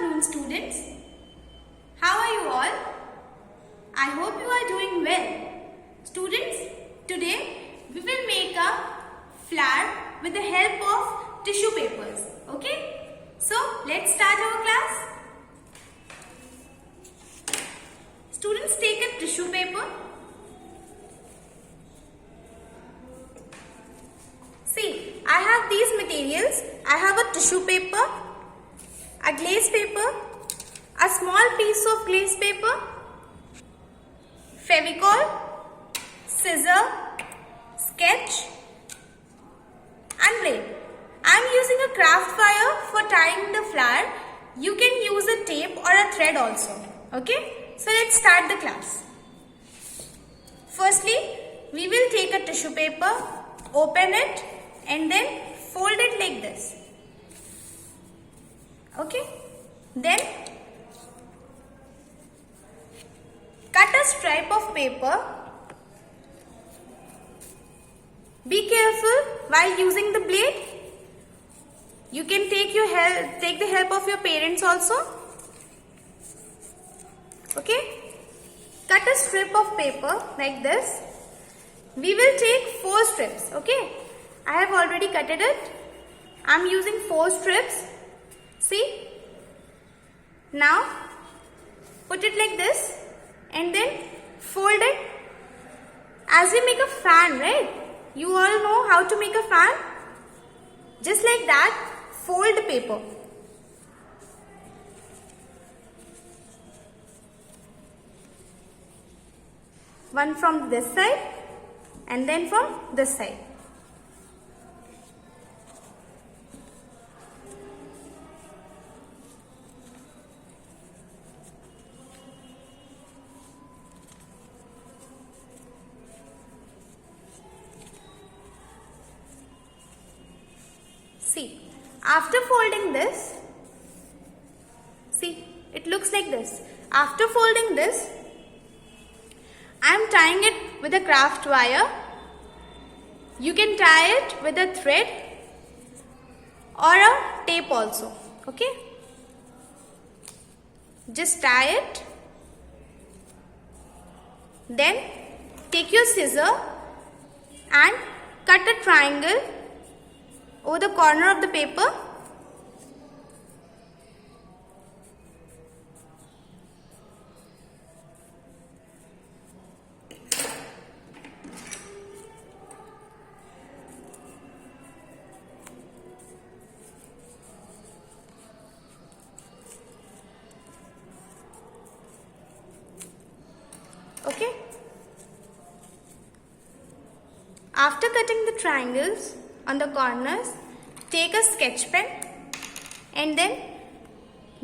afternoon, students. How are you all? I hope you are doing well. Students, today we will make a flower with the help of tissue papers. Okay? So, let's start our class. Students, take a tissue paper. See, I have these materials. I have a tissue paper, a glaze paper, a small piece of glaze paper, Fevicol, scissor, sketch and blade. I am using a craft wire for tying the flower. You can use a tape or a thread also. Okay? So let's start the class. Firstly, we will take a tissue paper, open it and then fold it like this. Okay? Then cut a stripe of paper. Be careful while using the blade. You can take the help of your parents also. Okay? Cut a strip of paper like this. We will take 4 strips. Okay? I have already cutted it. I am using 4 strips. See? Now, put it like this and then fold it as we make a fan, right? You all know how to make a fan? Just like that, fold the paper. One from this side and then from this side. See, after folding this, see, it looks like this. After folding this, I am tying it with a craft wire. You can tie it with a thread or a tape also. Okay? Just tie it. Then take your scissor and cut a triangle over the corner of the paper. Okay? After cutting the triangles on the corners, take a sketch pen and then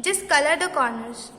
just color the corners.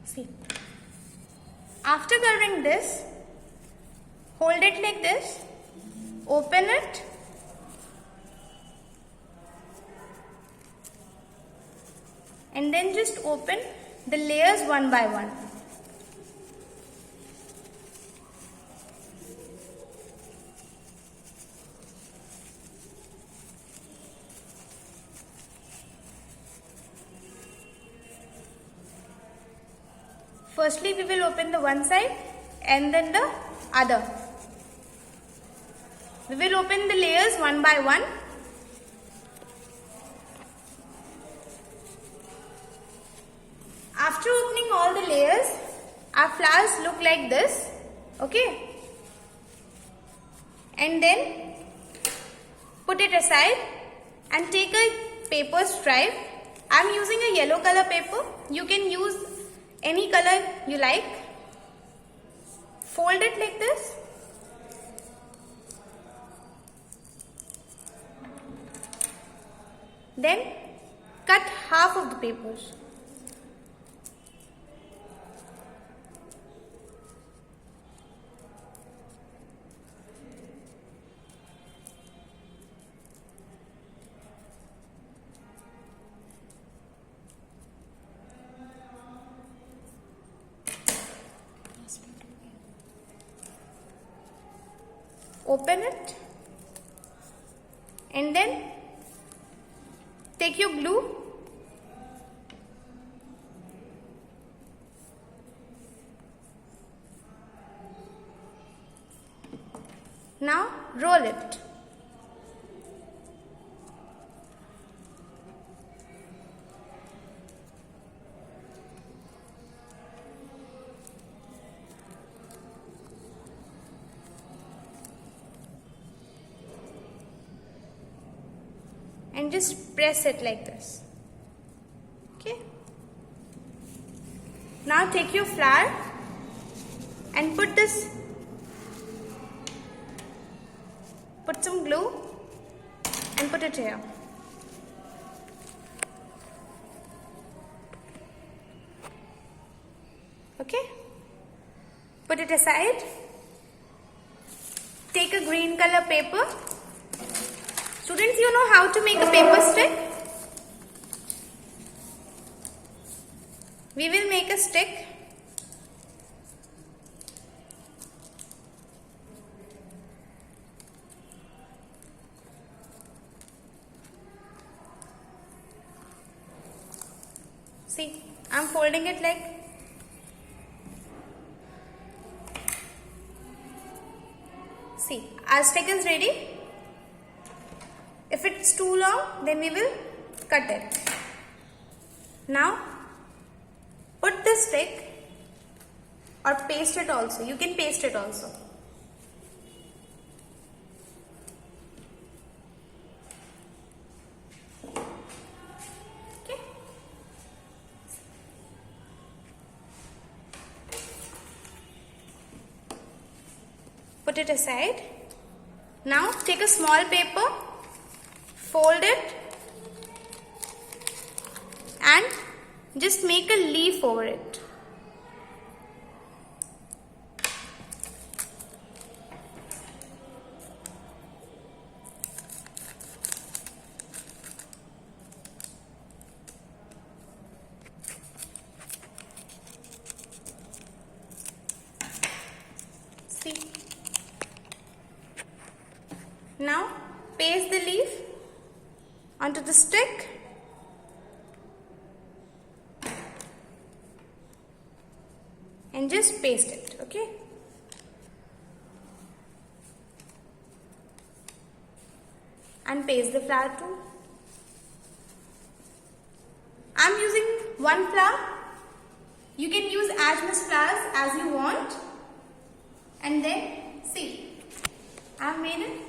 See, after coloring this, hold it like this, open it, and then just open the layers one by one. Firstly, we will open the one side and then the other. We will open the layers one by one. After opening all the layers, our flowers look like this. Okay? And then put it aside and take a paper stripe. I am using a yellow color paper. You can use any color you like. Fold it like this. Then cut half of the papers. Open it and then take your glue now roll it. And just press it like this. Okay. Now take your flower and put some glue and put it here. Okay. Put it aside. Take a green color paper. Students, you know how to make a paper stick? We will make a stick. See, I am folding it like. See, our stick is ready. If it's too long, then we will cut it. Now, put the stick or paste it also. You can paste it also. Okay. Put it aside. Now, take a small paper. Fold it and just make a leaf over it. See? Now paste the leaf onto the stick and just paste it, okay? And paste the flower too. I am using one flower. You can use as much flowers as you want. And then see, I have made it.